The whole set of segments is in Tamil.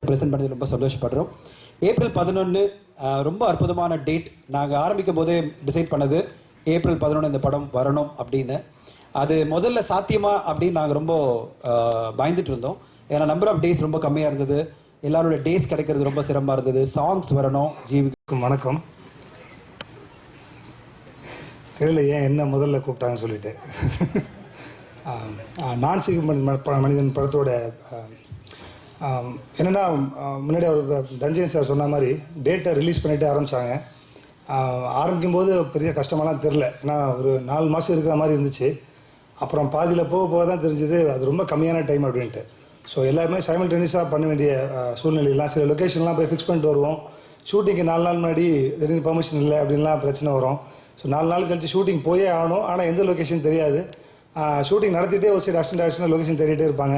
பிரசன்ட் பண்ணது ரொம்ப சந்தோஷப்படுறோம். ஏப்ரல் 11 ரொம்ப அற்புதமான டேட். நாங்கள் ஆரம்பிக்கும் போதே டிசைட் பண்ணது ஏப்ரல் 11 இந்த படம் வரணும் அப்படின்னு. அது முதல்ல சாத்தியமா அப்படின்னு நாங்கள் ரொம்ப பயந்துட்டு இருந்தோம். ஏன்னா நம்பர் ஆஃப் டேஸ் ரொம்ப கம்மியாக இருந்தது. எல்லாரோட டேஸ் கிடைக்கிறது ரொம்ப சிரமமாக இருந்தது. சாங்ஸ் வரணும். ஜீவிக்கும் வணக்கம். தெரியல ஏன் என்ன முதல்ல கூப்பிட்டாங்கன்னு சொல்லிட்டு. நான் சிக மனிதன் படத்தோட என்னென்னா, முன்னாடி அவர் தஞ்சன் சார் சொன்ன மாதிரி டேட்டை ரிலீஸ் பண்ணிவிட்டு ஆரம்பித்தாங்க. ஆரம்பிக்கும் போது பெரிய கஷ்டமெல்லாம் தெரில, ஏன்னா ஒரு 4 மாதம் இருக்கிற மாதிரி இருந்துச்சு. அப்புறம் பாதியில் போக தான் தெரிஞ்சது அது ரொம்ப கம்மியான டைம் அப்படின்ட்டு. ஸோ எல்லாருமே சைமல்டேனியஸாக பண்ண வேண்டிய சூழ்நிலையெல்லாம், சில லொக்கேஷன்லாம் போய் ஃபிக்ஸ் பண்ணிட்டு வருவோம். ஷூட்டிங்கு 4 நாள் முன்னாடி வெறும் பர்மிஷன் இல்லை அப்படின்லாம் பிரச்சனை வரும். ஸோ 4 நாள் கழிச்சு ஷூட்டிங் போயே ஆகணும். ஆனால் எந்த லொக்கேஷன் தெரியாது. ஷூட்டிங் நடத்திட்டே ஒரு சைடு அசிஸ்டன்ட் டைரக்டர் லொக்கேஷன் தேடிட்டே இருப்பாங்க.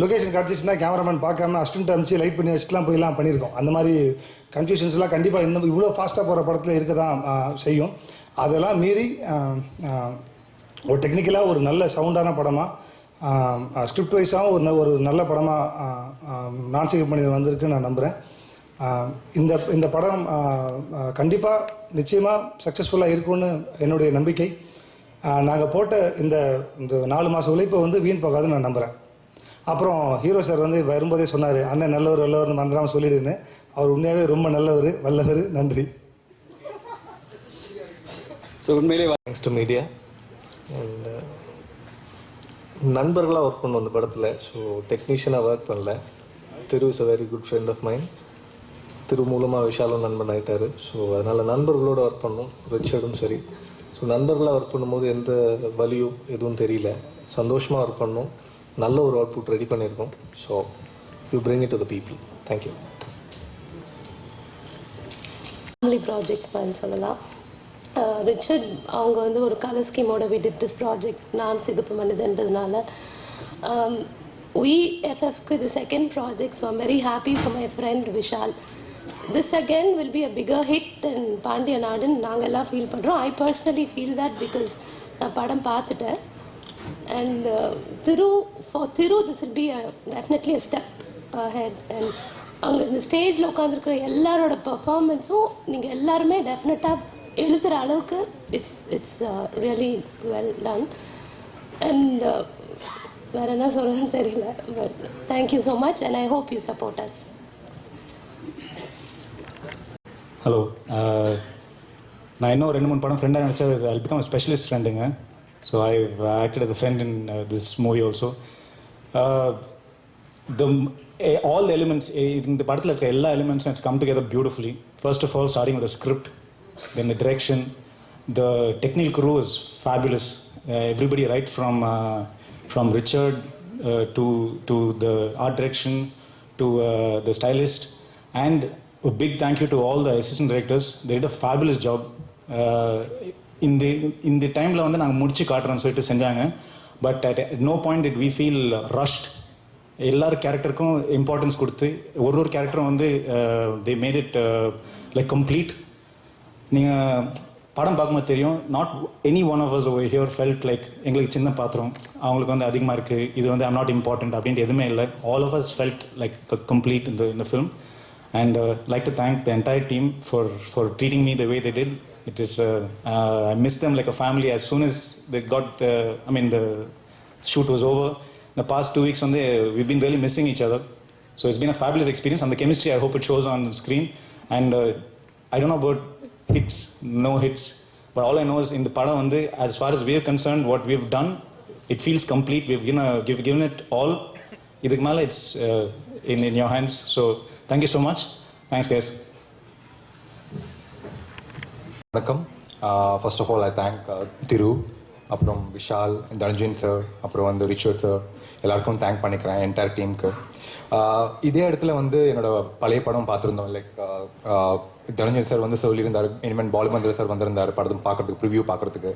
லொக்கேஷன் கிடச்சிச்சுன்னா கேமராமேன் பார்க்காம அசிஸ்டன்ட் அனுப்பிச்சு லைட் பண்ணி வச்சுட்டுலாம் போயெல்லாம் பண்ணியிருக்கோம். அந்த மாதிரி கன்ஃபியூஷன்ஸ்லாம் கண்டிப்பாக இவ்வளோ ஃபாஸ்ட்டாக போகிற படத்தில் இருக்க தான் செய்யும். அதெல்லாம் மீறி ஒரு டெக்னிக்கலாக ஒரு நல்ல சவுண்டான படமாக, ஸ்கிரிப்ட் வைஸாகவும் ஒரு நல்ல படமாக நான் சிக மனிதன் வந்திருக்குன்னு நான் நம்புகிறேன். இந்த படம் கண்டிப்பாக நிச்சயமாக சக்ஸஸ்ஃபுல்லாக இருக்கும்னு என்னுடைய நம்பிக்கை. நாங்கள் போட்ட இந்த 4 மாத உழைப்பை வீண் போகாதுன்னு நான் நம்புகிறேன். அப்புறம் ஹீரோ சார் வரும்போதே சொன்னார், அண்ணன் நல்லவர் வல்லவர்னு மறந்துடாமல் சொல்லிடுன்னு. அவர் உண்மையாகவே ரொம்ப நல்லவர், வல்லவர். நன்றி. ஸோ உண்மையிலே தேங்க்ஸ் டு மீடியா அண்ட் நண்பர்களாக ஒர்க் பண்ணுவோம் அந்த படத்தில். ஸோ டெக்னீஷியனாக ஒர்க் பண்ணல. Thiru is a very good friend of mind. Thiru மூலமாக விஷாலும் நண்பன் ஆகிட்டார். ஸோ அதனால் நண்பர்களோட ஒர்க் பண்ணோம். ரிச்சர்டும் சரி. ஸோ நண்பர்களாக ஒர்க் பண்ணும்போது எந்த வலியும் எதுவும் தெரியல. சந்தோஷமாக ஒர்க் பண்ணோம். நல்ல ஒரு அவுட்புட் ரெடி பண்ணியிருக்கோம். So you bring it to the people. Thank you. Family project மாதிரி சொல்லலாம். ரிச்சர்ட் அவங்க ஒரு கலர் ஸ்கீமோட we did this project. நான் சிகப்பு மனிதன்றதுனால VFFக்கு இது second project. So I'm very happy for my friend Vishal. This again will be a bigger hit than பாண்டியநாடன் நாங்கள் எல்லாம் ஃபீல் பண்ணுறோம். I personally feel that because நான் படம் பார்த்துட்டேன். And for Thiru this will be definitely a step ahead. And அங்கே இந்த ஸ்டேஜில் உட்காந்துருக்கிற எல்லாரோட பர்ஃபார்மன்ஸும் நீங்கள் எல்லாருமே டெஃபினட்டாக எழுதுகிற அளவுக்கு it's really well done. And வேறு என்ன சொல்கிறதுன்னு தெரியல. But thank you so much and I hope you support us. Hello, நான் இன்னும் 2-3 படம் ஃப்ரெண்டாக நினச்சா ஐ பிகம் ஸ்பெஷலிஸ்ட் ஃப்ரெண்டுங்க. So I acted as a friend in this movie also. All the elements in the படத்தில் இருக்க எல்லா எலிமெண்ட்ஸும் it's come together beautifully. First of all starting with the script, then the direction, the technical crew is fabulous. Everybody right from Richard to the art direction to the stylist, and a big thank you to all the assistant directors. They did a fabulous job. In the time la நாங்கள் முடிச்சு காட்டுறோம்னு சொல்லிட்டு செஞ்சாங்க. But at no point did we feel rushed. எல்லார் கேரக்டருக்கும் இம்பார்ட்டன்ஸ் கொடுத்து ஒரு கேரக்டரும் they made it like complete. நீங்கள் படம் பார்க்கும்போது தெரியும், not any one of us over here felt like எங்களுக்கு சின்ன பாத்திரம், அவங்களுக்கு அதிகமாக இருக்குது, இது ஐம் நாட் இம்பார்ட்டன்ட் அப்படின்ட்டு எதுவுமே இல்லை. All of us felt like complete இந்த film. And like to thank the entire team for treating me the way they did. It is I miss them like a family. As soon as they got the shoot was over, the past 2 weeks we've been really missing each other. So it's been a fabulous experience, and the chemistry I hope it shows on screen. And I don't know about hits, no hits, but all I know is in the padam as far as we're concerned, what we've done, it feels complete. We've given it all. Idhukku mela it's in your hands. So thank you so much. Thanks guys. வணக்கம். First of all I thank Thiru, அப்புறம் விஷால், தனஞ்சன் சார், அப்புறம் ரிச்சர்ட் சார், எல்லாருக்கும் தேங்க் பண்ணிக்கிறேன், என்டையர் டீமுக்கு. இதே இடத்துல என்னோட பழைய படம் பார்த்துருந்தோம். லைக் தனஞ்சன் சார் சொல்லியிருந்தார், இனிமேல் பாலுமந்திர சார் வந்திருந்தார் படம் பார்க்கறதுக்கு, ப்ரிவியூ பார்க்கறதுக்கு.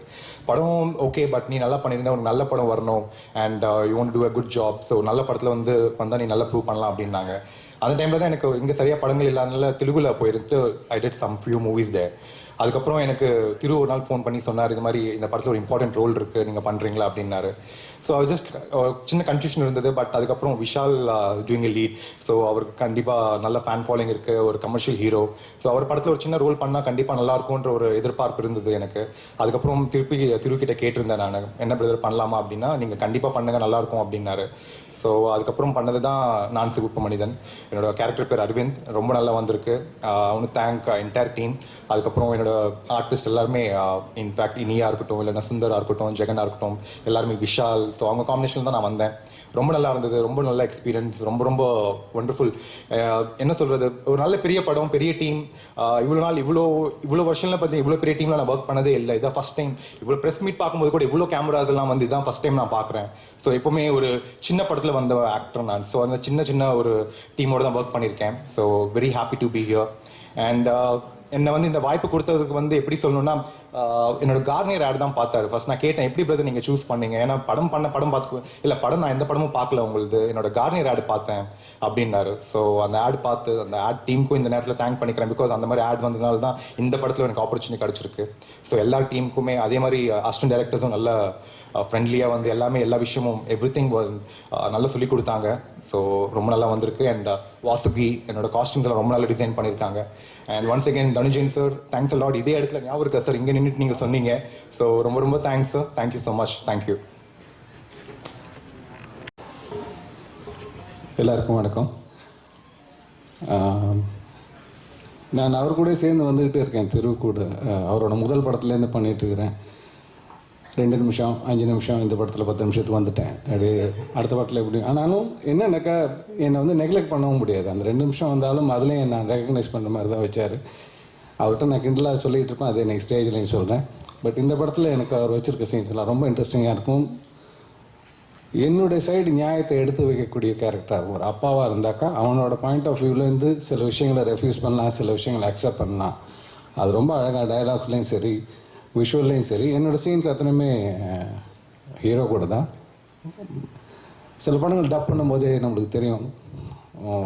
படம் ஓகே, பட் நீ நல்லா பண்ணியிருந்தா உனக்கு நல்ல படம் வரணும், and you want to do a good job. So நல்ல படத்தில் வந்தால் நீ நல்லா ப்ரூவ் பண்ணலாம் அப்படின்னாங்க. அந்த டைமில் தான் எனக்கு இங்கே சரியாக படங்கள் இல்லாதனால தெலுங்குல போயிருந்து I did some few movies there. அதுக்கப்புறம் எனக்கு திரு ஒரு நாள் ஃபோன் பண்ணி சொன்னார், இது மாதிரி இந்த படத்தில் ஒரு இம்பார்ட்டன்ட் ரோல் இருக்குது, நீங்கள் பண்ணுறீங்களா அப்படின்னாரு. ஸோ ஜஸ்ட் சின்ன கன்ஃபியூஷன் இருந்தது. பட் அதுக்கப்புறம் Vishal doing a lead, so அவருக்கு கண்டிப்பாக நல்ல ஃபேன் ஃபாலோயிங் இருக்குது, ஒரு கமர்ஷியல் ஹீரோ. ஸோ அவர் படத்தில் ஒரு சின்ன ரோல் பண்ணால் கண்டிப்பாக நல்லா இருக்கும்ன்ற ஒரு எதிர்பார்ப்பு இருந்தது எனக்கு. அதுக்கப்புறம் திருக்கிட்ட கேட்டிருந்தேன் நான், என்ன பிரதர் பண்ணலாமா அப்படின்னா, நீங்கள் கண்டிப்பாக பண்ணுங்க நல்லாயிருக்கும் அப்படின்னாரு. ஸோ அதுக்கப்புறம் பண்ணது தான் நான் சிவப்பு மனிதன். என்னோட கேரக்டர் பேர் அரவிந்த், ரொம்ப நல்லா வந்திருக்கு. அவனுக்கு தேங்க் என்டையர் டீம். அதுக்கப்புறம் என்னோட ஆர்டிஸ்ட் எல்லாருமே, இன்ஃபேக்ட் இனியா இருக்கட்டும், இல்லைன்னா சுந்தரா இருக்கட்டும், ஜெகனா இருக்கட்டும், எல்லாருமே விஷால். ஸோ அவங்க காம்பினேஷனில் தான் நான் வந்தேன். ரொம்ப நல்லா இருந்தது, ரொம்ப நல்ல எக்ஸ்பீரியன்ஸ், ரொம்ப ரொம்ப ஒண்டர்ஃபுல். என்ன சொல்கிறது, ஒரு நல்ல பெரிய படம், பெரிய டீம். இவ்வளோ நாள் இவ்வளோ வருஷம்ல பார்த்து இவ்வளோ பெரிய டீமில் நான் ஒர்க் பண்ணதே இல்லை. இதான் ஃபஸ்ட் டைம். இவ்வளோ ப்ரெஸ் மீட் பார்க்கும்போது கூட இவ்வளோ கேமராஸ் எல்லாம் வந்து இதான் ஃபஸ்ட் டைம் நான் பார்க்குறேன். ஸோ எப்போவுமே ஒரு சின்ன படத்தில் வந்த ஆக்டர் நான். ஸோ அந்த சின்ன ஒரு டீமோட தான் ஒர்க் பண்ணியிருக்கேன். So very happy to be here. And என்னை வந்து இந்த வாய்ப்பு கொடுத்ததுக்கு வந்து எப்படி சொல்லணும்னா, என்னோட கார்னியர் ஆட் தான் பார்த்தாரு. ஃபர்ஸ்ட் நான் கேட்டேன், எப்படி பிரதர் நீங்கள் சூஸ் பண்ணீங்க? ஏன்னா படம் பார்த்து இல்லை, படம் நான் எந்த படமும் பார்க்கல உங்களுது, என்னோட கார்னியர் ஆட் பார்த்தேன் அப்படின்னாரு. ஸோ அந்த ஆட் பார்த்து அந்த ஆட் டீமுக்கும் இந்த நேரத்தில் தேங்க் பண்ணிக்கிறேன். பிகாஸ் அந்த மாதிரி ஆட் வந்ததுனால தான் இந்த படத்தில் எனக்கு ஆப்பர்ச்சுனிட்டி கிடச்சிருக்கு. ஸோ எல்லா டீமுக்குமே, அதே மாதிரி அசிஸ்டன்ட் டைரக்டர்ஸும் நல்ல ஃப்ரெண்ட்லியாக வந்து எல்லா விஷயமும் எவ்ரிதிங் நல்லா சொல்லி கொடுத்தாங்க. ஸோ ரொம்ப நல்லா வந்திருக்கு. அண்ட் வாசுகி என்னோட காஸ்டியூம்ஸ் எல்லாம் ரொம்ப நல்லா டிசைன் பண்ணியிருக்காங்க. And once again Thanujan sir, thanks a lot. இதே இடத்துல ஞாபகம் இருக்கா சார், இங்கே நின்றுட்டு நீங்கள் சொன்னீங்க. ஸோ ரொம்ப ரொம்ப thanks sir, thank you so much, thank you. எல்லாருக்கும் வணக்கம். நான் அவர் கூட சேர்ந்து வந்துக்கிட்டே இருக்கேன். திரு கூட அவரோட முதல் படத்துலேருந்து பண்ணிகிட்டு இருக்கிறேன். 2 நிமிஷம் 5 நிமிஷம், இந்த படத்தில் 10 நிமிஷத்துக்கு வந்துட்டேன். அப்படியே அடுத்த படத்தில் எப்படி. ஆனாலும் என்னன்னாக்கா, என்னை வந்து நெக்லெக்ட் பண்ணவும் முடியாது. அந்த 2 நிமிஷம் வந்தாலும் அதுலேயும் நான் ரெகக்னைஸ் பண்ணுற மாதிரி தான் வச்சார். அவர்கிட்ட நான் கிண்டலாக சொல்லிகிட்டு இருப்பேன், அதே நெக்ஸ்ட் ஸ்டேஜ்லையும் சொல்கிறேன். பட் இந்த படத்தில் எனக்கு அவர் வச்சுருக்க சீன்ஸ்லாம் ரொம்ப இன்ட்ரெஸ்டிங்காக இருக்கும். என்னுடைய சைடு நியாயத்தை எடுத்து வைக்கக்கூடிய கேரக்டர். ஒரு அப்பாவாக இருந்தாக்கா அவனோட பாயிண்ட் ஆஃப் வியூலேருந்து சில விஷயங்களை ரெஃப்யூஸ் பண்ணலாம், சில விஷயங்களை அக்செப்ட் பண்ணலாம். அது ரொம்ப அழகாக டயலாக்ஸ்லேயும் சரி, விஷுவல்லையும் சரி. என்னோடய சீன்ஸ் அத்தனையுமே ஹீரோ கூட தான். சில படங்கள் டப் பண்ணும்போதே நம்மளுக்கு தெரியும்,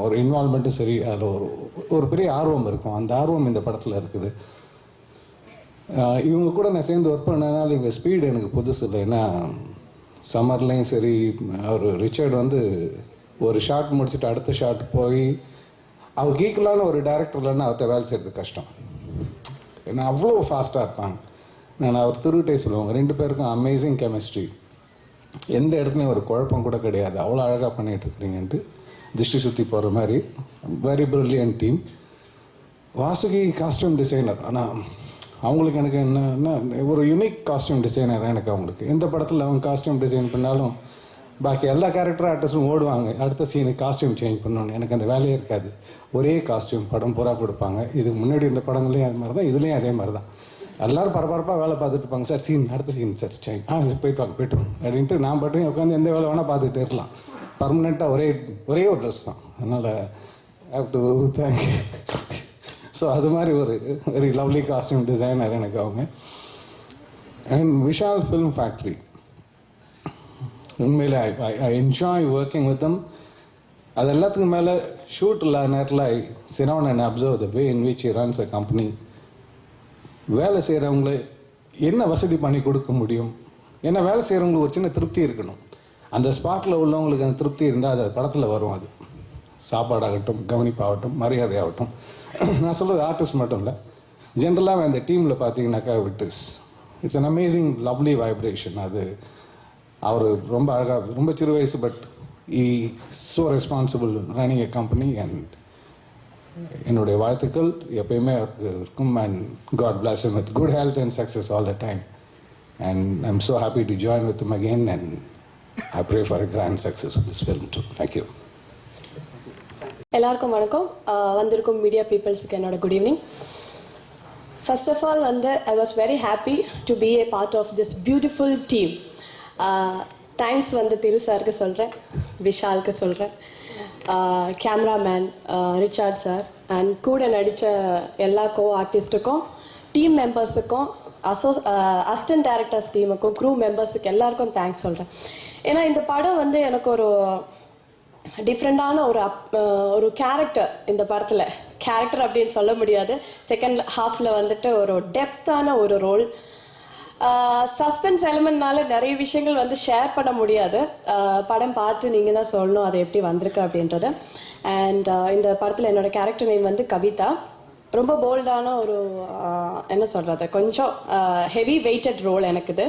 ஒரு இன்வால்மெண்ட்டும் சரி, அதில் ஒரு பெரிய ஆர்வம் இருக்கும். அந்த ஆர்வம் இந்த படத்தில் இருக்குது. இவங்க கூட நான் சேர்ந்து ஒர்க் பண்ணனால இவங்க ஸ்பீடு எனக்கு புதுசு இல்லை. ஏன்னா சம்மர்லேயும் சரி, அவர் ரிச்சர்ட் வந்து ஒரு ஷாட் முடிச்சுட்டு அடுத்த ஷாட் போய் அவருக்கு ஈக்குவலான ஒரு டேரக்டர் இல்லைன்னா அவர்கிட்ட வேலை செய்கிறது கஷ்டம். ஏன்னா அவ்வளோ ஃபாஸ்ட்டாக இருப்பாங்க. நான் அவர் திருவிட்டே சொல்லுவாங்க, 2 பேருக்கும் அமேசிங் கெமிஸ்ட்ரி, எந்த இடத்துலையும் ஒரு குழப்பம் கூட கிடையாது, அவ்வளோ அழகாக பண்ணிகிட்ருக்குறீங்கன்ட்டு திருஷ்டி சுற்றி போகிற மாதிரி. Very brilliant team. Vasuki costume designer. ஆனால் அவங்களுக்கு எனக்கு என்ன ஒரு யூனிக் காஸ்டியூம் டிசைனர். எனக்கு அவங்களுக்கு எந்த படத்தில் அவங்க காஸ்டியூம் டிசைன் பண்ணாலும் பாக்கி எல்லா கேரக்டர் ஆர்டிஸ்டும் ஓடுவாங்க, அடுத்த சீனுக்கு காஸ்டியூம் சேஞ்ச் பண்ணணும். எனக்கு அந்த வேலையே இருக்காது. ஒரே காஸ்டியூம் படம் பூரா கொடுப்பாங்க. இதுக்கு முன்னாடி இந்த படங்களையும் அது மாதிரி தான், இதுலேயும் அதே மாதிரி தான். எல்லோரும் பரபரப்பாக வேலை பார்த்துட்டு இருப்பாங்க. சார் சீன், அடுத்த சீன் சார் சேஞ்ச், போயிட்டு அப்படின்ட்டு நான் பாட்டும் உட்காந்து எந்த வேலை வேணால் பார்த்துக்கிட்டே இருக்கலாம். பர்மனெண்ட்டாக ஒரே ஒரு ட்ரெஸ் தான். அதனால் ஹேவ் டு தேங்க். ஸோ அது மாதிரி ஒரு வெரி லவ்லி காஸ்டியூம் டிசைனர் எனக்கு அவங்க. அண்ட் விஷால் ஃபிலிம் ஃபேக்ட்ரி, உண்மையில் I enjoy working with them. அது எல்லாத்துக்கும் மேலே ஷூட் இல்லாத நேரத்தில் I sit down and observe the way in which he runs a company. வேலை செய்கிறவங்கள என்ன வசதி பண்ணி கொடுக்க முடியும், ஏன்னா வேலை செய்கிறவங்களுக்கு ஒரு சின்ன திருப்தி இருக்கணும். அந்த ஸ்பாட்டில் உள்ளவங்களுக்கு அந்த திருப்தி இருந்தால் அது படத்தில் வரும். அது சாப்பாடாகட்டும், கவனிப்பாகட்டும், மரியாதையாகட்டும். நான் சொல்கிறது ஆர்டிஸ்ட் மட்டும் இல்லை, ஜென்ரலாக அந்த டீமில் பார்த்தீங்கன்னாக்கா it's an amazing lovely vibration. அது அவர் ரொம்ப அழகாக, ரொம்ப சிறு வயசு, but he so responsible running a company. And என்னுடைய வாழ்த்துக்கள் எப்பயுமே இருக்கும். And god bless him with good health and success all the time. And I'm so happy to join with him again, and I pray for a grand success of this film too. Thank you. எல்லாருக்கும் வணக்கம். வந்திருக்கும் மீடியா பீப்புள்ஸுக்கு என்னோட good evening. First of all I was very happy to be a part of this beautiful team. Thanks Thiru சாருக்கு சொல்கிறேன், விஷாலுக்கு சொல்கிறேன், கேமராமேன் ரிச்சார்ட் சார், அண்ட் கூட நடித்த எல்லா ஆர்டிஸ்ட்டுக்கும், டீம் மெம்பர்ஸுக்கும், அசிஸ்டன்ட் டைரக்டர்ஸ் டீமுக்கும், க்ரூ மெம்பர்ஸுக்கு எல்லாருக்கும் தேங்க்ஸ் சொல்கிறேன். ஏன்னா இந்த படம் எனக்கு ஒரு டிஃப்ரெண்டான ஒரு கேரக்டர் இந்த படத்தில். கேரக்டர் அப்படின்னு சொல்ல முடியாது, செகண்ட் ஹாஃபில் வந்துட்டு ஒரு டெப்த்தான ஒரு ரோல். சஸ்பென்ஸ் எலிமெண்ட்னால நிறைய விஷயங்கள் வந்து ஷேர் பண்ண முடியாது. படம் பார்த்து நீங்கள் தான் சொல்லணும் அது எப்படி வந்திருக்கு அப்படின்றது. அண்ட் இந்த படத்தில் என்னோட கேரக்டர் நேம் வந்து கவிதா. ரொம்ப போல்டான ஒரு என்ன சொல்கிறது, கொஞ்சம் ஹெவி வெயிட்டட் ரோல் எனக்கு இது.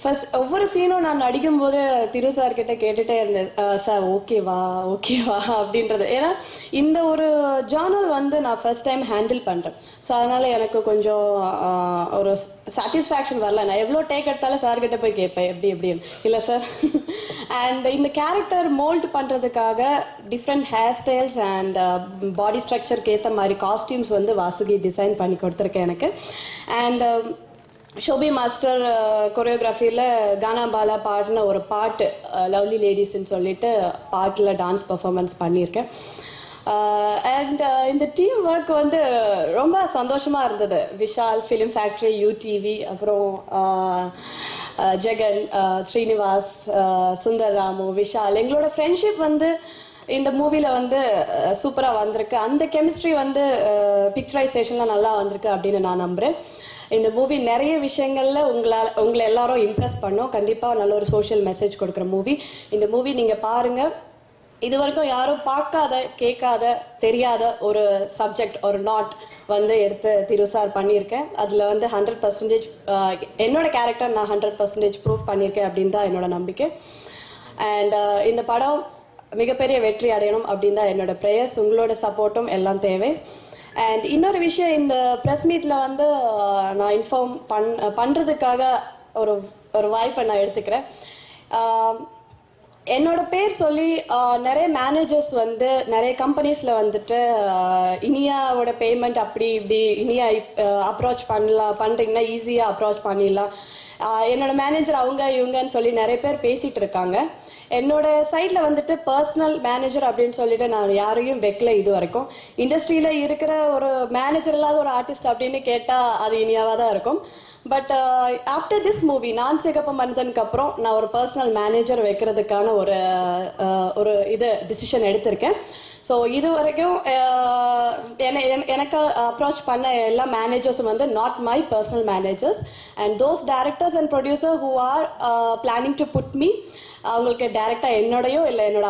ஃபர்ஸ்ட் ஒவ்வொரு சீனும் நான் நடிக்கும்போது திரு சார்கிட்ட கேட்டுகிட்டே இருந்தேன், சார் ஓகேவா அப்படின்றது. ஏன்னா இந்த ஒரு ஜார்னல் வந்து நான் ஃபர்ஸ்ட் டைம் ஹேண்டில் பண்ணுறேன். ஸோ அதனால் எனக்கு கொஞ்சம் ஒரு சாட்டிஸ்ஃபேக்ஷன் வரல. நான் எவ்வளோ டேக் எடுத்தாலும் சார்கிட்ட போய் கேட்பேன் எப்படின்னு. இல்லை சார். அண்ட் இந்த கேரக்டர் மோல்ட் பண்ணுறதுக்காக different hair styles and body ஸ்ட்ரக்சருக்கு ஏற்ற மாதிரி காஸ்டியூம்ஸ் வந்து வாசுகி டிசைன் பண்ணி கொடுத்துருக்கேன் எனக்கு. அண்ட் ஷோபி மாஸ்டர் கொரியோகிராஃபியில் கானா பாலா பாடின ஒரு பாட்டு லவ்லி லேடிஸ்ன்னு சொல்லிட்டு பாட்டில் டான்ஸ் பர்ஃபார்மன்ஸ் பண்ணியிருக்கேன். அண்ட் இந்த டீம் ஒர்க் வந்து ரொம்ப சந்தோஷமாக இருந்தது. விஷால், ஃபிலிம் ஃபேக்ட்ரி, யூடிவி, அப்புறம் ஜெகன், ஸ்ரீனிவாஸ், சுந்தர் ராமு, விஷால், எங்களோட ஃப்ரெண்ட்ஷிப் வந்து இந்த மூவியில் வந்து சூப்பராக வந்திருக்கு. அந்த கெமிஸ்ட்ரி வந்து பிக்சரைசேஷனில் நல்லா வந்திருக்கு அப்படின்னு நான் நம்புகிறேன். இந்த மூவி நிறைய விஷயங்களில் உங்களை எல்லாரும் இம்ப்ரெஸ் பண்ணோம். கண்டிப்பாக நல்ல ஒரு சோஷியல் மெசேஜ் கொடுக்குற மூவி. இந்த மூவி நீங்கள் பாருங்கள். இது வரைக்கும் யாரும் பார்க்காத, கேட்காத, தெரியாத ஒரு சப்ஜெக்ட், ஒரு நாட் வந்து எடுத்து திரு சார் பண்ணியிருக்கேன். அதில் வந்து 100% என்னோட கேரக்டர் நான் 100% ப்ரூவ் பண்ணியிருக்கேன் அப்படின்னு தான் என்னோட நம்பிக்கை. அண்ட் இந்த படம் மிகப்பெரிய வெற்றி அடையணும் அப்படின்னு தான் என்னோட ப்ரேயர்ஸ். உங்களோட சப்போர்ட்டும் எல்லாம் தேவை. அண்ட் இன்னொரு விஷயம், இந்த ப்ரெஸ் மீட்டில் வந்து நான் இன்ஃபார்ம் பண்ணுறதுக்காக ஒரு வாய்ப்பை நான் எடுத்துக்கிறேன். என்னோட பேர் சொல்லி நிறைய மேனேஜர்ஸ் வந்து நிறைய கம்பெனிஸில் வந்துட்டு இனியாவோட பேமெண்ட் அப்படி இப்படி இனியா அப்ரோச் பண்ணுறீங்கன்னா ஈஸியாக அப்ரோச் பண்ணிடலாம், என்னோட மேனேஜர் அவங்க இவங்கன்னு சொல்லி நிறைய பேர் பேசிகிட்டு இருக்காங்க. என்னோட சைடில் வந்துட்டு பர்சனல் மேனேஜர் அப்படின்னு சொல்லிட்டு நான் யாரையும் வைக்கல இது வரைக்கும். இண்டஸ்ட்ரியில் இருக்கிற ஒரு மேனேஜர் இல்லாத ஒரு ஆர்டிஸ்ட் அப்படின்னு கேட்டால் அது இனியாவாக தான் இருக்கும். பட் ஆஃப்டர் திஸ் மூவி நான் சிகப்பு மனிதனுக்கு அப்புறம் நான் ஒரு பர்சனல் மேனேஜர் வைக்கிறதுக்கான ஒரு டிசிஷன் எடுத்திருக்கேன். ஸோ இது வரைக்கும் எனக்கு அப்ரோச் பண்ண எல்லா மேனேஜர்ஸும் வந்து not my personal managers. And those directors and producer who are planning to put me, அவங்களுக்கு டைரெக்டாக என்னோடையோ இல்லை என்னோட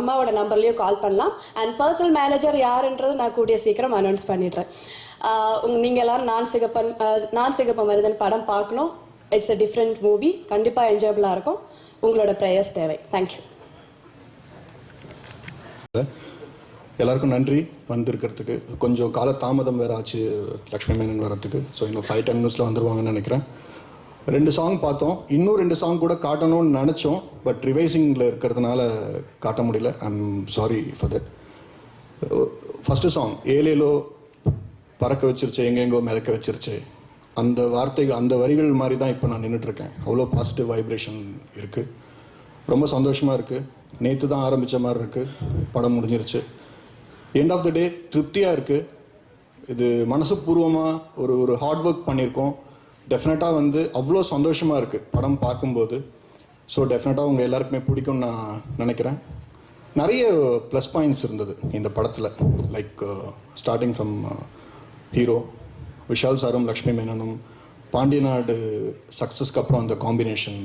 அம்மாவோட நம்பர்லேயோ கால் பண்ணலாம். அண்ட் பர்சனல் மேனேஜர் யாருன்றது நான் கூடிய சீக்கிரம் அனௌன்ஸ் பண்ணிடுறேன். நீங்கள் எல்லோரும் நான் சிகப்பு மனிதன் படம் பார்க்கணும். It's a different movie. கண்டிப்பாக என்ஜாயபிளாக இருக்கும். உங்களோட ப்ரேயர்ஸ் தேவை. தேங்க்யூ. எல்லாருக்கும் நன்றி வந்திருக்கிறதுக்கு. கொஞ்சம் கால தாமதம் வேறு ஆச்சு லக்ஷ்மி மேனன் வரத்துக்கு. ஸோ இன்னும் 5-10 மினிட்ஸில் வந்துடுவாங்கன்னு நினைக்கிறேன். 2 சாங் பார்த்தோம். இன்னும் 2 சாங் கூட காட்டணும்னு நினச்சோம். பட் ரிவைசிங்கில் இருக்கிறதுனால காட்ட முடியல. I'm sorry for that. First song ஏலேலோ பறக்க வச்சிருச்சு, எங்கெங்கோ மிதக்க வச்சிருச்சு, அந்த வார்த்தைகள், அந்த வரிகள் மாதிரி தான் இப்போ நான் நின்றுட்டுருக்கேன். அவ்வளோ பாசிட்டிவ் வைப்ரேஷன் இருக்குது. ரொம்ப சந்தோஷமாக இருக்குது. நேற்று தான் ஆரம்பித்த மாதிரி இருக்குது. படம் முடிஞ்சிருச்சு. எண்ட் ஆஃப் த டே திருப்தியாக இருக்குது. இது மனசுப்பூர்வமாக ஒரு ஹார்ட் ஒர்க் பண்ணியிருக்கோம். டெஃபினட்டாக வந்து அவ்வளோ சந்தோஷமாக இருக்குது படம் பார்க்கும்போது. ஸோ டெஃபினட்டாக உங்கள் எல்லாருக்குமே பிடிக்கும்னு நான் நினைக்கிறேன். நிறைய ப்ளஸ் பாயிண்ட்ஸ் இருந்தது இந்த படத்தில். Like starting from hero Vishal சாரும் லக்ஷ்மி மேனனும் பாண்டியநாடு சக்ஸஸ்க்கு அப்புறம் அந்த காம்பினேஷன்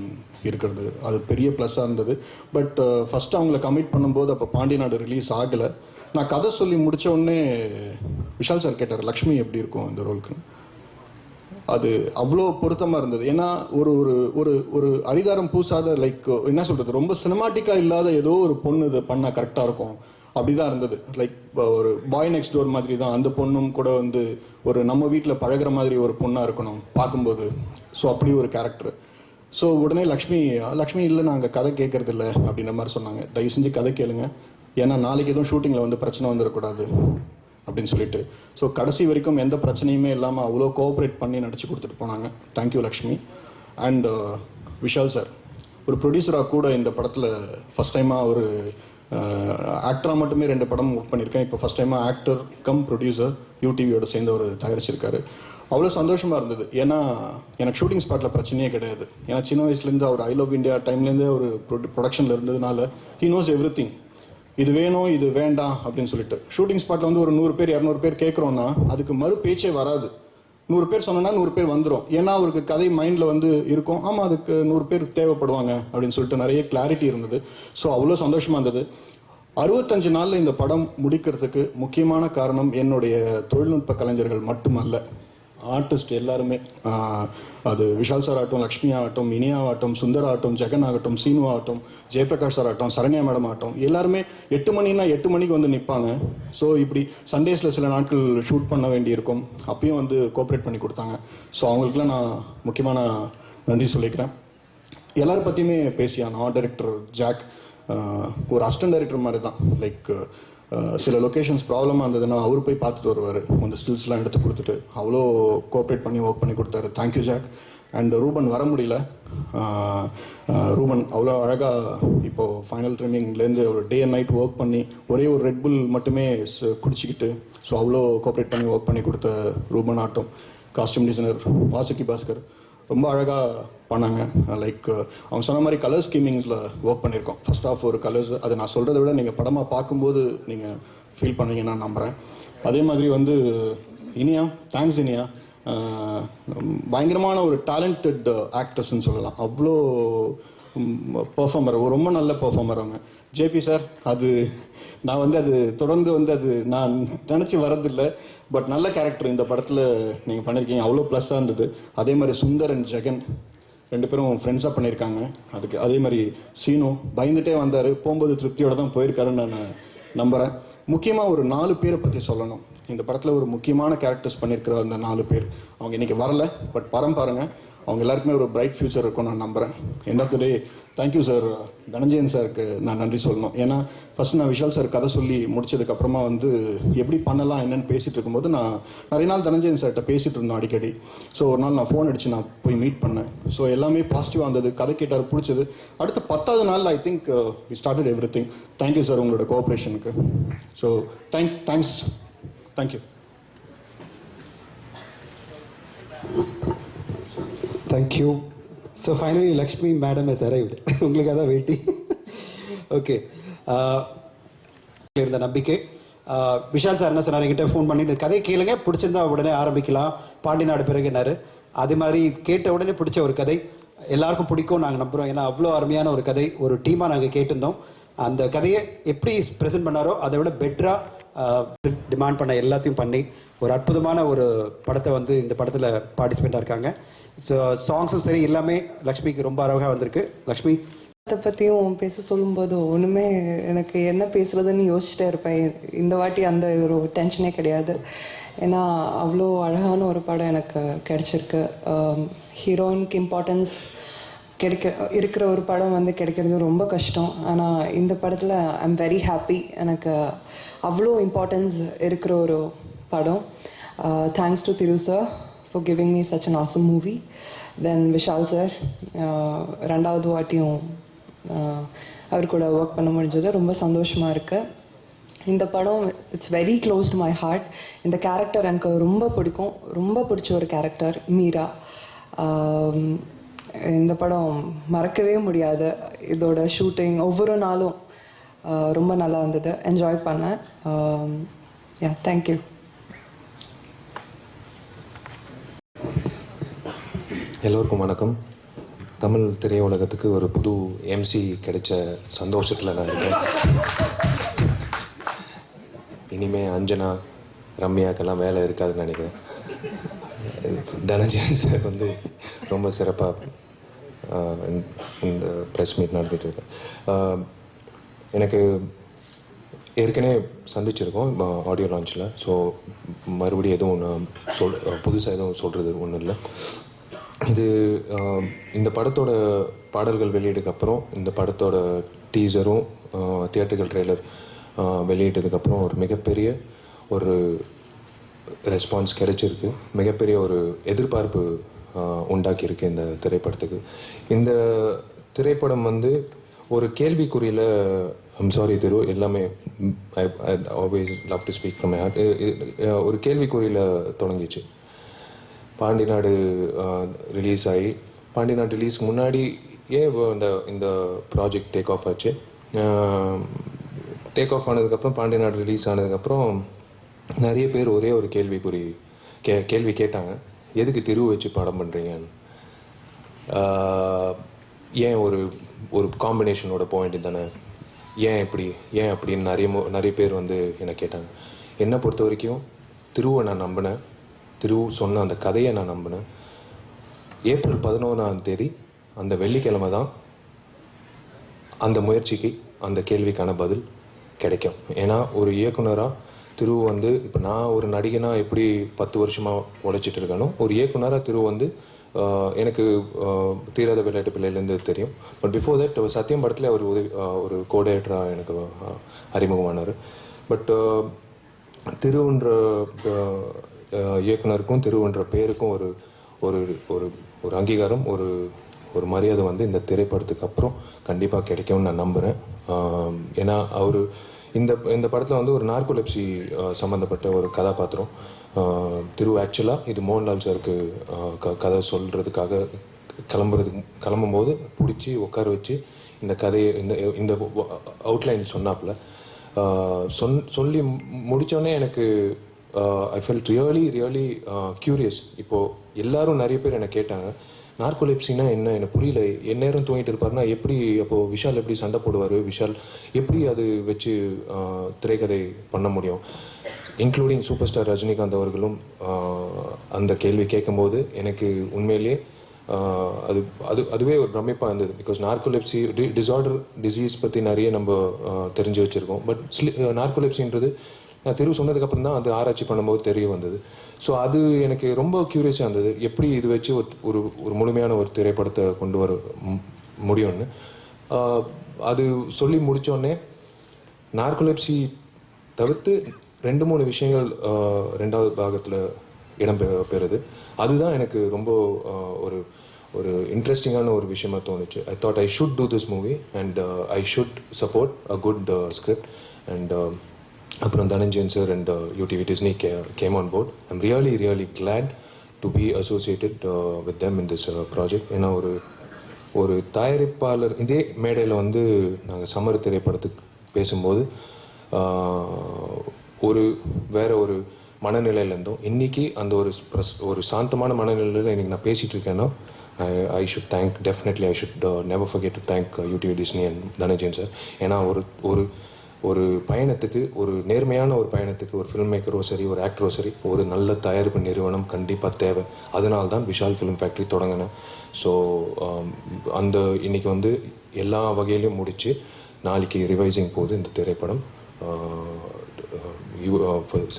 இருக்கிறது அது பெரிய ப்ளஸ்ஸாக இருந்தது. பட் ஃபஸ்ட்டு அவங்கள கமிட் பண்ணும்போது அப்போ பாண்டியநாடு ரிலீஸ் ஆகலை. நான் கதை சொல்லி முடித்த உடனே விஷால் சார் கேட்டார் லக்ஷ்மி எப்படி இருக்கும் இந்த ரோலுக்கு. அது அவ்வளோ பொருத்தமாக இருந்தது. ஏன்னா ஒரு ஒரு ஒரு அரிதாரம் பூசாத, லைக் என்ன சொல்கிறது, ரொம்ப சினிமாட்டிக்காக இல்லாத ஏதோ ஒரு பொண்ணு இது பண்ணால் கரெக்டாக இருக்கும் அப்படி தான் இருந்தது. லைக் ஒரு பாய் நெக்ஸ்ட் டோர் மாதிரி தான் அந்த பொண்ணும் கூட வந்து ஒரு நம்ம வீட்டில் பழகிற மாதிரி ஒரு பொண்ணாக இருக்கணும் பார்க்கும்போது. ஸோ அப்படி ஒரு கேரக்டர். ஸோ உடனே லக்ஷ்மி இல்லை நாங்கள் கதை கேட்கறது இல்லை அப்படின்ற மாதிரி சொன்னாங்க. தயவு செஞ்சு கதை கேளுங்க, ஏன்னா நாளைக்கு எதுவும் ஷூட்டிங்கில் வந்து பிரச்சனை வந்துடக்கூடாது அப்படின்னு சொல்லிட்டு. ஸோ கடைசி வரைக்கும் எந்த பிரச்சனையுமே இல்லாமல் அவ்வளோ கோஆப்ரேட் பண்ணி நடிச்சு கொடுத்துட்டு போனாங்க. Thank you Lakshmi. And Vishal sir ஒரு ப்ரொடியூசராக கூட இந்த படத்தில் ஃபஸ்ட் டைமாக ஒரு ஆக்டராக மட்டுமே 2 படம் ஒர்க் பண்ணியிருக்கேன். இப்போ ஃபஸ்ட் டைமாக ஆக்டர் கம் ப்ரொடியூசர் யூடிவியோட சேர்ந்து அவர் தயாரிச்சிருக்காரு. அவ்வளோ சந்தோஷமாக இருந்தது. ஏன்னா எனக்கு ஷூட்டிங் ஸ்பாட்டில் பிரச்சனையே கிடையாது. ஏன்னா சின்ன வயசுலேருந்து அவர் ஐ லவ் இந்தியா டைம்லேருந்தே ஒரு ப்ரொடக்ஷனில் இருந்ததுனால ஹி நோஸ் எவ்ரி திங். இது வேணும் இது வேண்டாம் அப்படின்னு சொல்லிட்டு. ஷூட்டிங் ஸ்பாட்டில் வந்து ஒரு 100 பேர் 200 பேர் கேட்குறோன்னா அதுக்கு மறு பேச்சே வராது. 100 பேர் சொன்னோன்னா 100 பேர் வந்துடும். ஏன்னா அவருக்கு கதை மைண்டில் வந்து இருக்கும், ஆமாம் அதுக்கு 100 பேர் தேவைப்படுவாங்க அப்படின்னு சொல்லிட்டு நிறைய கிளாரிட்டி இருந்தது. ஸோ அவ்வளோ சந்தோஷமாக இருந்தது. 65 நாளில் இந்த படம் முடிக்கிறதுக்கு முக்கியமான காரணம் என்னுடைய தொழில்நுட்ப கலைஞர்கள் மட்டுமல்ல, ஆர்டிஸ்ட் எல்லாருமே. அது விஷால் சார் ஆகட்டும், லக்ஷ்மி ஆகட்டும், இனியா ஆகட்டும், சுந்தர் ஆகட்டும், ஜெகன் ஆகட்டும், சீனு ஆகட்டும், ஜெயபிரகாஷ் சார் ஆகட்டும், சரண்யா மேடம் ஆகட்டும், எல்லாருமே 8 மணினா 8 மணிக்கு வந்து நிற்பாங்க. ஸோ இப்படி சண்டேஸில் சில நாட்கள் ஷூட் பண்ண வேண்டியிருக்கும், அப்பயும் வந்து கோஆப்ரேட் பண்ணி கொடுத்தாங்க. ஸோ அவங்களுக்குலாம் நான் முக்கியமான நன்றி சொல்லிக்கிறேன். எல்லாரும் பற்றியுமே பேசியா, நான் டைரக்டர் ஜாக் ஒரு அசிஸ்டன்ட் டைரக்டர் மாதிரி தான். லைக் சில லொக்கேஷன்ஸ் ப்ராப்ளமாக இருந்ததுன்னா அவர் போய் பார்த்துட்டு வருவார், அந்த ஸ்டில்ஸ்லாம் எடுத்து கொடுத்துட்டு அவ்வளோ கோஆப்ரேட் பண்ணி ஒர்க் பண்ணி கொடுத்தாரு. Thank you jack. அண்ட் ரூபன் வர முடியல. ரூபன் அவ்வளோ அழகாக இப்போது ஃபைனல் ட்ரிமிங்லேருந்து ஒரு டே அண்ட் நைட் ஒர்க் பண்ணி ஒரே ஒரு ரெட் புல் மட்டுமே குடிச்சிக்கிட்டு ஸோ அவ்வளோ கோஆப்ரேட் பண்ணி ஒர்க் பண்ணி கொடுத்த ரூபன் ஆகட்டும். காஸ்டியூம் டிசைனர் வாசுகி பாஸ்கர் ரொம்ப அழகாக பண்ணாங்க. லைக் அவங்க சொன்ன மாதிரி கலர் ஸ்கீமிங்ஸில் ஒர்க் பண்ணியிருக்கோம். ஃபர்ஸ்ட் ஆஃப் ஒரு கலர்ஸ் அதை நான் சொல்கிறத விட நீங்கள் படமாக பார்க்கும்போது நீங்கள் ஃபீல் பண்ணுவீங்கன்னு நான் நம்புகிறேன். அதே மாதிரி வந்து இனியா, தேங்க்ஸ் இனியா, பயங்கரமான ஒரு டேலண்டட் ஆக்ட்ரஸ்ன்னு சொல்லலாம். அவ்வளோ பெர்ஃபார்மர், ரொம்ப நல்ல பெர்ஃபார்மர் அவங்க. ஜேபி சார், அது நான் வந்து அது தொடர்ந்து வந்து அது நான் நினச்சி வரதில்லை, பட் நல்ல கேரக்டர் இந்த படத்தில் நீங்கள் பண்ணியிருக்கீங்க, அவ்வளோ ப்ளஸ்ஸாக இருந்தது. அதே மாதிரி சுந்தர் அண்ட் ஜெகன் 2 பேரும் ஃப்ரெண்ட்ஸாக பண்ணியிருக்காங்க. அதுக்கு அதே மாதிரி சீனு பயந்துகிட்டே வந்தார், போகும்போது திருப்தியோடு தான் போயிருக்காருன்னு நான் நம்புகிறேன். முக்கியமாக ஒரு 4 பேரை பற்றி சொல்லணும். இந்த படத்தில் ஒரு முக்கியமான கேரக்டர்ஸ் பண்ணியிருக்கிற அந்த 4 பேர் அவங்க இன்றைக்கி வரல, பட் படம் பாருங்கள், அவங்க எல்லாருக்குமே ஒரு பிரைட் ஃபியூச்சர் இருக்கும் நான் நம்புகிறேன். End of the day thank you sir, Dhananjayan சாருக்கு நான் நன்றி சொல்லணும். ஏன்னா ஃபஸ்ட்டு நான் விஷால் சார் கதை சொல்லி முடிச்சதுக்கப்புறமா வந்து எப்படி பண்ணலாம் என்னென்னு பேசிகிட்டு இருக்கும்போது நான் நிறைய நாள் தனஞ்சயன் சார்கிட்ட பேசிகிட்டு இருந்தோம் அடிக்கடி. ஸோ ஒரு நாள் நான் ஃபோன் அடித்து நான் போய் மீட் பண்ணேன். ஸோ எல்லாமே பாசிட்டிவாக இருந்தது, கதை கேட்டார், பிடிச்சது. அடுத்த 10வது நாள் I think we started every thing. Thank you sir உங்களோட கோஆப்ரேஷனுக்கு. So thanks. Thank you. Thank you. So finally Lakshmi madam is arrived. உங்களுக்காக தான் வெயிட்டிங். ஓகே, இருந்த நம்பிக்கை. விஷால் சார் என்ன சொன்னார், என்கிட்ட ஃபோன் பண்ணிட்டு கதை கேளுங்க, பிடிச்சிருந்தா உடனே ஆரம்பிக்கலாம், பாண்டி நாடு பிறகுனாரு. அது மாதிரி கேட்ட உடனே பிடிச்ச ஒரு கதை எல்லாருக்கும் பிடிக்கும் நாங்கள் நம்புகிறோம். ஏன்னா அவ்வளோ அருமையான ஒரு கதை, ஒரு டீமாக நாங்கள் கேட்டிருந்தோம். அந்த கதையை எப்படி ப்ரெசென்ட் பண்ணாரோ அதை விட பெட்டராக டிமாண்ட் பண்ண எல்லாத்தையும் பண்ணி ஒரு அற்புதமான ஒரு படத்தை வந்து இந்த படத்தில் பார்ட்டிசிபேட்டாக இருக்காங்க. ஸோ சாங்ஸும் சரி எல்லாமே லக்ஷ்மிக்கு ரொம்ப அழகாக வந்திருக்கு. லக்ஷ்மி அதை பற்றியும் பேச சொல்லும்போது ஒன்றுமே எனக்கு என்ன பேசுகிறதுன்னு யோசிச்சுட்டே இருப்பேன். இந்த வாட்டி அந்த ஒரு டென்ஷனே கிடையாது. ஏன்னா அவ்வளோ அழகான ஒரு படம் எனக்கு கிடச்சிருக்கு. ஹீரோயினுக்கு இம்பார்ட்டன்ஸ் இருக்கிற ஒரு படம் வந்து கிடைக்கிறது ரொம்ப கஷ்டம். ஆனால் இந்த படத்தில் ஐ எம் வெரி ஹாப்பி. எனக்கு அவ்வளோ இம்பார்ட்டன்ஸ் இருக்கிற ஒரு படம். Thanks to Thiru sir for giving me such an awesome movie. Then Vishal sir, 2வது வாட்டியும் அவர் கூட ஒர்க் பண்ண முடிஞ்சது ரொம்ப சந்தோஷமாக இருக்குது. இந்த படம் it's very close to my heart. இந்த கேரக்டர் எனக்கு ரொம்ப பிடிக்கும், ரொம்ப பிடிச்ச ஒரு கேரக்டர் மீரா. இந்த படம் மறக்கவே முடியாது. இதோட ஷூட்டிங் ஒவ்வொரு நாளும் ரொம்ப நல்லா இருந்தது, என்ஜாய் பண்ணேன். யா, தேங்க்யூ. எல்லோருக்கும் வணக்கம். தமிழ் திரையுலகத்துக்கு ஒரு புது எம்சி கிடைச்ச சந்தோஷத்தில் நான் இருக்கேன். இனிமேல் அஞ்சனா ரம்யாக்கெல்லாம் வேலை இருக்காதுன்னு நினைக்கிறேன். தனஞ்சயன் சார் வந்து ரொம்ப சிறப்பாக இந்த ப்ரெஸ் மீட் நடத்திட்டு இருக்கேன். எனக்கு ஏற்கனவே சந்திச்சிருக்கோம் ஆடியோ லான்ச்சில். ஸோ மறுபடியும் எதுவும் நான் புதுசாக எதுவும் சொல்கிறது ஒன்றும் இல்லை. இது இந்த படத்தோட பாடல்கள் வெளியிட்டதுக்கப்புறம், இந்த படத்தோட டீசரும் தியேட்டர்கள் ட்ரெய்லர் வெளியிட்டதுக்கப்புறம் ஒரு மிகப்பெரிய ஒரு ரெஸ்பான்ஸ் கிடைச்சிருக்கு. மிகப்பெரிய ஒரு எதிர்பார்ப்பு உண்டாக்கியிருக்கு இந்த திரைப்படத்துக்கு. இந்த திரைப்படம் வந்து ஒரு கேள்விக்குறியில், ஐம் சாரி திரு, எல்லாமே I always love to speak from my heart, ஒரு கேள்விக்குறியில் தொடங்கிச்சு. பாண்டி நாடு ரிலீஸ் ஆகி, பாண்டி நாடு ரிலீஸ்க்கு முன்னாடியே இந்த ப்ராஜெக்ட் டேக் ஆஃப் ஆச்சு. டேக் ஆஃப் ஆனதுக்கப்புறம் பாண்டிய நாடு ரிலீஸ் ஆனதுக்கப்புறம் நிறைய பேர் ஒரே ஒரு கேள்வி கேட்டாங்க, எதுக்கு திரு வச்சு படம் பண்ணுறீங்கன்னு. ஏன் ஒரு காம்பினேஷனோட பாயிண்ட் தானே, ஏன் அப்படின்னு நிறைய பேர் வந்து என்னை கேட்டாங்க. என்னை பொறுத்த வரைக்கும் திருவை நான் நம்பினேன், திரு சொன்ன அந்த கதையை நான் நம்பினேன். ஏப்ரல் 11 அந்த வெள்ளிக்கிழமை தான் அந்த முயற்சிக்கு அந்த கேள்விக்கான பதில் கிடைக்கும். ஏன்னா ஒரு இயக்குனராக திரு வந்து இப்போ நான் ஒரு நடிகனாக எப்படி 10 வருஷமாக உழைச்சிட்டு இருக்கேனோ, ஒரு இயக்குனராக திரு வந்து எனக்கு தீராத விளையாட்டு பிள்ளையிலேருந்து தெரியும். பட் பிஃபோர் தட் சத்தியம் படத்தில் அவர் ஒரு கோஆர்டினேட்டராக எனக்கு அறிமுகமானார். பட் திருவுன்ற இயக்குனருக்கும் திருவுன்ற பேருக்கும் ஒரு ஒரு ஒரு ஒரு அங்கீகாரம், ஒரு மரியாதை வந்து இந்த திரைப்படத்துக்கு அப்புறம் கண்டிப்பாக கிடைக்கும்னு நான் நம்புகிறேன். ஏன்னா அவர் இந்த படத்தில் வந்து ஒரு நார்கோலெப்சி சம்மந்தப்பட்ட ஒரு கதாபாத்திரம். திரு ஆக்சுவலாக இது மோகன்லால் சாருக்கு கதை சொல்கிறதுக்காக கிளம்பும்போது பிடிச்சி உட்கார வச்சு இந்த கதையை இந்த அவுட்லைன் சொன்னாப்புல சொல்லி முடித்தோடனே எனக்கு ஐ ஃபெல்ட் ரியலி க்யூரியஸ். இப்போது எல்லாரும் நிறைய பேர் என்னை கேட்டாங்க, நார்கோலெப்சினா என்ன, எனக்கு புரியல, எந்நேரம் தூங்கிட்டு இருப்பாருன்னா எப்படி, அப்போது விஷால் எப்படி சண்டை போடுவார், விஷால் எப்படி அது வச்சு திரைக்கதை பண்ண முடியும், இன்க்ளூடிங் சூப்பர் ஸ்டார் ரஜினிகாந்த் அவர்களும் அந்த கேள்வி கேட்கும்போது எனக்கு உண்மையிலேயே அதுவே ஒரு பிரமிப்பாக இருந்தது. பிகாஸ் நார்கோலெப்சி டிசீஸ் பற்றி நிறைய நம்ம தெரிஞ்சு வச்சுருக்கோம். பட் நார்கோலெப்சின்றது நான் திரு சொன்னதுக்கப்புறம் தான் அது ஆராய்ச்சி பண்ணும்போது தெரிய வந்தது. ஸோ அது எனக்கு ரொம்ப க்யூரியஸாக இருந்தது, எப்படி இது வச்சு ஒரு முழுமையான ஒரு திரைப்படத்தை கொண்டு வர முடியும்னு. அது சொல்லி முடித்தோடனே நார்கோலெப்சி தவிர்த்து 2-3 விஷயங்கள் 2வது பாகத்தில் இடம்பெறுது. அதுதான் எனக்கு ரொம்ப ஒரு இன்ட்ரெஸ்டிங்கான ஒரு விஷயமா தோணுச்சு. I thought I should do this movie and I should support a good script. And அப்புறம் Dhananjayan sir and UTV Disney came on board. I'm really glad to be associated with them in this project. ஏன்னா ஒரு தயாரிப்பாளர் இதே மேடையில் வந்து நாங்கள் சம்மர் திரைப்படத்துக்கு பேசும்போது வேற ஒரு மனநிலையில் இருந்தோம். இன்றைக்கி அந்த ஒரு சாந்தமான மனநிலையில் இன்றைக்கி நான் பேசிகிட்டு இருக்கேன்னா I should thank, definitely I should never forget to thank UTV Disney and Dhananjayan sir. ஏன்னா ஒரு பயணத்துக்கு, ஒரு நேர்மையான ஒரு பயணத்துக்கு ஒரு ஃபில்ம் மேக்கரோ சரி, ஒரு ஆக்டரோ சரி, ஒரு நல்ல தயாரிப்பு நிறுவனம் கண்டிப்பாக தேவை. அதனால தான் விஷால் ஃபிலிம் ஃபேக்ட்ரி தொடங்கினேன். ஸோ இன்றைக்கி வந்து எல்லா வகையிலையும் முடித்து நாளைக்கு ரிவைசிங் போகுது இந்த திரைப்படம்.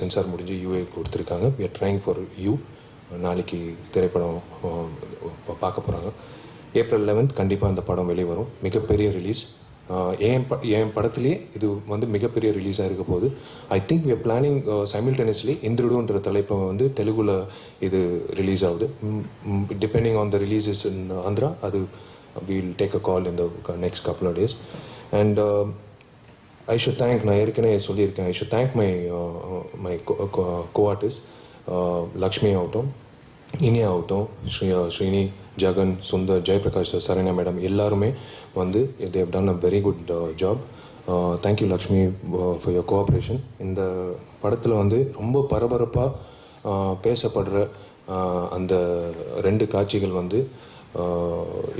சென்சார் முடிஞ்சு UA கொடுத்துருக்காங்க. we are trying for you. நாளைக்கு திரைப்படம் பார்க்க போகிறாங்க. April 11th கண்டிப்பாக இந்த படம் வெளிவரும். மிகப்பெரிய ரிலீஸ். என் படத்துலேயே இது வந்து மிகப்பெரிய ரிலீஸாக இருக்க போகுது. I think we are planning simultaneously இந்திரடுன்ற தலைப்பை வந்து தெலுங்குல இது ரிலீஸ் ஆகுது. டிபெண்டிங் ஆன் த ரிலீஸஸ் இன் ஆந்திரா, அது we'll take a call in the next couple of days. And I should thank, நான் ஏற்கனவே சொல்லியிருக்கேன், I should thank my co-artists, Lakshmi ஆகட்டும், இனியா ஆகட்டும், ஸ்ரீனி, ஜகன், சுந்தர், ஜெயபிரகாஷ், சரண்யா மேடம், எல்லாருமே வந்து they have done a very good job. Thank you Lakshmi for your cooperation. இந்த படத்தில் வந்து ரொம்ப பரபரப்பாக பேசப்படுற அந்த 2 காட்சிகள் வந்து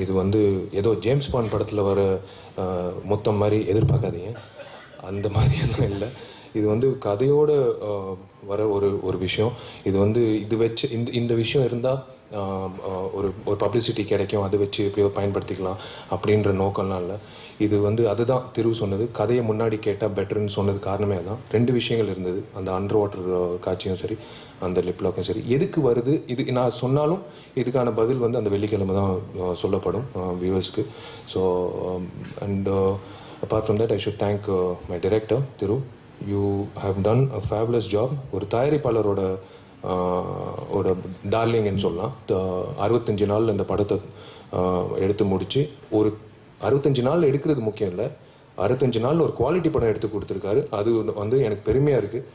இது வந்து ஏதோ ஜேம்ஸ் பாண்ட் படத்தில் வர மொத்தம் மாதிரி எதிர்பார்க்காதீங்க, அந்த மாதிரியெல்லாம் இல்லை. இது வந்து கதையோடு வர ஒரு விஷயம். இது வந்து இது வச்சு இந்த விஷயம் இருந்தால் ஒரு பப்ளிசிட்டி கிடைக்கும், அதை வச்சு எப்படியோ பயன்படுத்திக்கலாம் அப்படின்ற நோக்கம்லாம் இல்லை. இது வந்து அதுதான் திரு சொன்னது, கதையை முன்னாடி கேட்டால் பெட்டர்னு சொன்னது காரணமே தான். 2 விஷயங்கள் இருந்தது, அந்த அண்டர் வாட்டர் காட்சியும் சரி, அந்த லிப்லாக்கும் சரி. எதுக்கு வருது இது நான் சொன்னாலும் இதுக்கான பதில் வந்து அந்த வெள்ளிக்கிழமை தான் சொல்லப்படும் வியூவர்ஸ்க்கு. So and apart from that I should thank my director Thiru. You have done a fabulous job. ஒரு தயாரிப்பாளரோட டார்லிங்னு சொல்லலாம். 65 நாள் இந்த படத்தை எடுத்து முடித்து, ஒரு 65 நாள் எடுக்கிறது முக்கியம் இல்லை, 65 நாள் ஒரு குவாலிட்டி படம் எடுத்து கொடுத்துருக்காரு. அது வந்து எனக்கு பெருமையாக இருக்குது.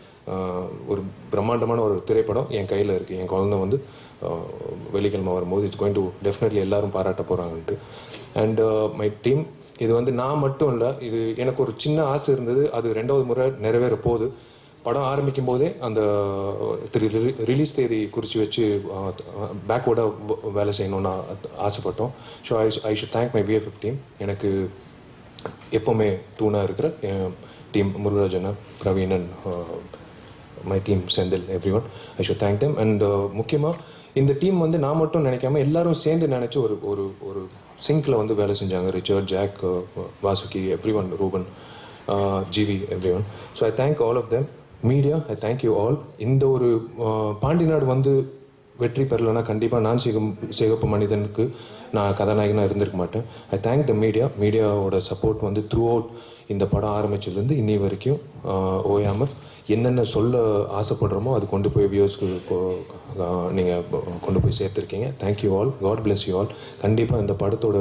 ஒரு பிரம்மாண்டமான ஒரு திரைப்படம் என் கையில் இருக்குது. என் குழந்தை வந்து வெள்ளிக்கிழமை வரும்போது இட்ஸ் கோயிங் டு டெஃபினெட்லி எல்லாரும் பாராட்ட போகிறாங்கன்ட்டு. அண்ட் மை டீம், இது வந்து நான் மட்டும் இல்லை, இது எனக்கு ஒரு சின்ன ஆசை இருந்தது, அது 2வது முறை நிறைவேற போகுது. படம் ஆரம்பிக்கும் போதே அந்த ரிலீஸ் தேதி குறித்து வச்சு பேக்வேர்டாக வேலை செய்யணும்னு ஆசைப்பட்டோம். So I should thank my BFF team. எனக்கு எப்போவுமே தூணாக இருக்கிற என் team Murugarajan, Praveenan, my team Senthil, every one, I should thank them. And முக்கியமாக இந்த டீம் வந்து நான் மட்டும் நினைக்காம எல்லாரும் சேர்ந்து நினச்சி ஒரு ஒரு ஒரு சிங்கில் வந்து வேலை செஞ்சாங்க. Richard, Jack, Vasuki, every one, Ruben, GV, every one. So I thank all of them. Media, I thank you all. இந்த ஒரு பாண்டிநாடு வந்து வெற்றி பெறலைன்னா கண்டிப்பாக நான் சிகப்பு மனிதனுக்கு நான் கதாநாயகனாக இருந்திருக்க மாட்டேன். ஐ தேங்க் த மீடியாவோட சப்போர்ட் வந்து த்ரூ அவுட் இந்த படம் ஆரம்பிச்சதுலேருந்து இன்னி வரைக்கும் ஓயாமல் என்னென்ன சொல்ல ஆசைப்படுறோமோ அது கொண்டு போய் வியூஸ்க்கு நீங்கள் கொண்டு போய் சேர்த்துருக்கீங்க. Thank you all, God bless you all. கண்டிப்பாக இந்த படத்தோட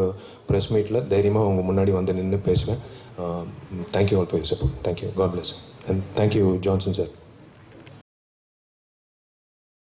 ப்ரெஸ் மீட்டில் தைரியமாக உங்கள் முன்னாடி வந்து நின்று பேசுவேன். Thank you all for your support. Thank you, god bless. And thank you Johnson sir.